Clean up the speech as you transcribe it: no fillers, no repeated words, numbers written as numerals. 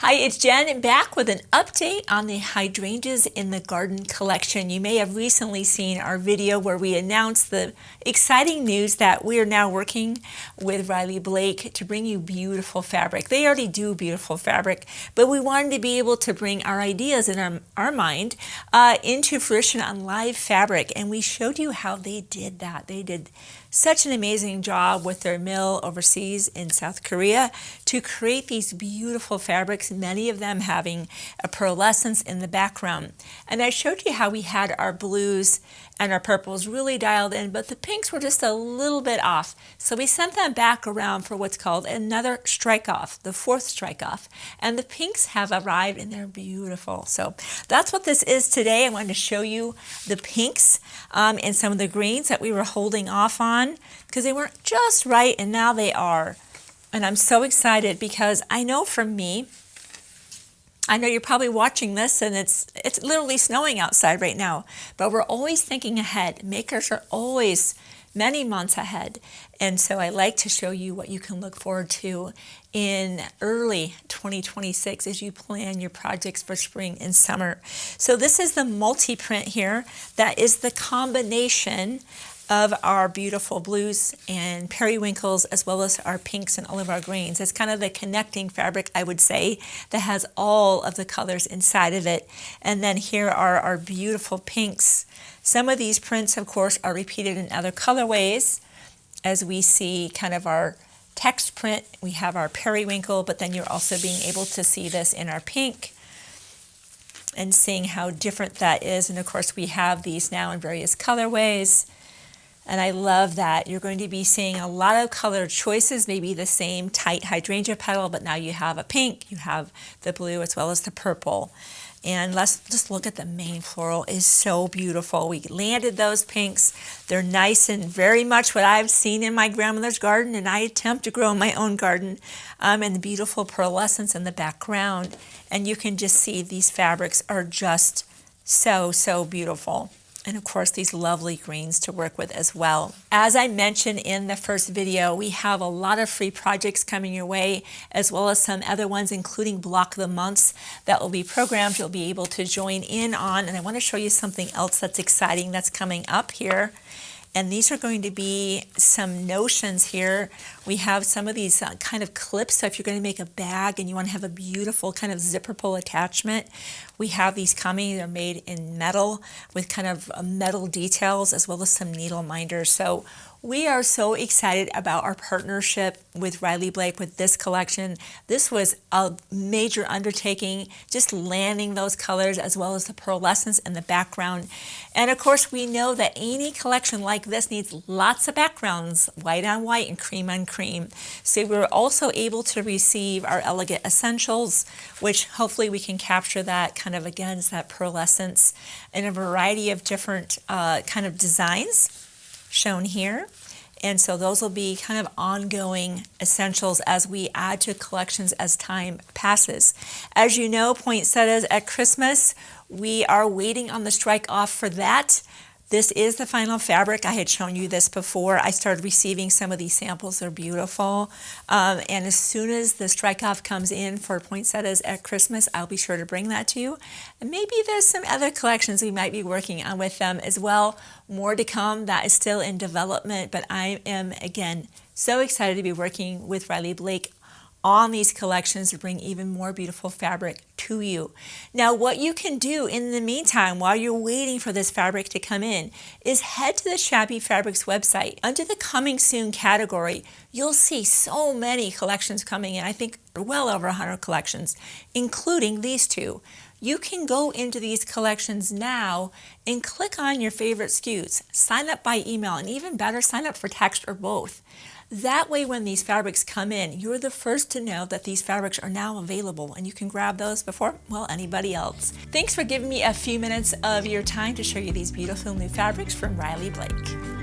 Hi, it's Jen back with an update on the hydrangeas in the garden collection. You may have recently seen our video where we announced the exciting news that we are now working with Riley Blake to bring you beautiful fabric. They already do beautiful fabric, but we wanted to be able to bring our ideas in our mind into fruition on live fabric, and we showed you how they did that. They did such an amazing job with their mill overseas in South Korea to create these beautiful fabrics, many of them having a pearlescence in the background. And I showed you how we had our blues and our purples really dialed in, but the pinks were just a little bit off. So we sent them back around for what's called another strike off, the fourth strike off. And the pinks have arrived and they're beautiful. So that's what this is today. I wanted to show you the pinks and some of the greens that we were holding off on because they weren't just right, and now they are. And I'm so excited because I know for me, I know you're probably watching this and it's literally snowing outside right now, but we're always thinking ahead. Makers are always many months ahead. And so I like to show you what you can look forward to in early 2026 as you plan your projects for spring and summer. So this is the multi-print here. That is the combination of our beautiful blues and periwinkles as well as our pinks and all of our greens. It's kind of the connecting fabric, I would say, that has all of the colors inside of it. And then here are our beautiful pinks. Some of these prints, of course, are repeated in other colorways. As we see kind of our text print, we have our periwinkle, but then you're also being able to see this in our pink and seeing how different that is. And of course, we have these now in various colorways. And I love that. You're going to be seeing a lot of color choices, maybe the same tight hydrangea petal, but now you have a pink, you have the blue as well as the purple. And let's just look at the main floral. Is so beautiful. We landed those pinks. They're nice and very much what I've seen in my grandmother's garden, and I attempt to grow in my own garden. And the beautiful pearlescence in the background. And you can just see these fabrics are just so, so beautiful. And of course, these lovely greens to work with as well. As I mentioned in the first video, we have a lot of free projects coming your way, as well as some other ones, including Block the Months that will be programmed you'll be able to join in on. And I want to show you something else that's exciting that's coming up here. And these are going to be some notions here. We have some of these kind of clips. So if you're going to make a bag and you want to have a beautiful kind of zipper pull attachment, we have these coming. They're made in metal with kind of metal details as well as some needle minders. So we are so excited about our partnership with Riley Blake with this collection. This was a major undertaking, just landing those colors as well as the pearlescence in the background. And of course, we know that any collection like this needs lots of backgrounds, white on white and cream on cream. So we were also able to receive our Elegant Essentials, which hopefully we can capture that kind of, again, it's that pearlescence in a variety of different kind of designs shown here. And so those will be kind of ongoing essentials as we add to collections as time passes. As you know, poinsettias at Christmas, we are waiting on the strike off for that. This is the final fabric. I had shown you this before. I started receiving some of these samples. They're beautiful. And as soon as the strike off comes in for poinsettias at Christmas, I'll be sure to bring that to you. And maybe there's some other collections we might be working on with them as well. More to come. That is still in development. But I am, again, so excited to be working with Riley Blake on these collections to bring even more beautiful fabric to you. Now, what you can do in the meantime while you're waiting for this fabric to come in is head to the Shabby Fabrics website. Under the Coming Soon category, you'll see so many collections coming in. I think well over 100 collections, including these two. You can go into these collections now and click on your favorite SKUs, sign up by email, and even better, sign up for text or both. That way, when these fabrics come in, you're the first to know that these fabrics are now available and you can grab those before, well, anybody else. Thanks for giving me a few minutes of your time to show you these beautiful new fabrics from Riley Blake.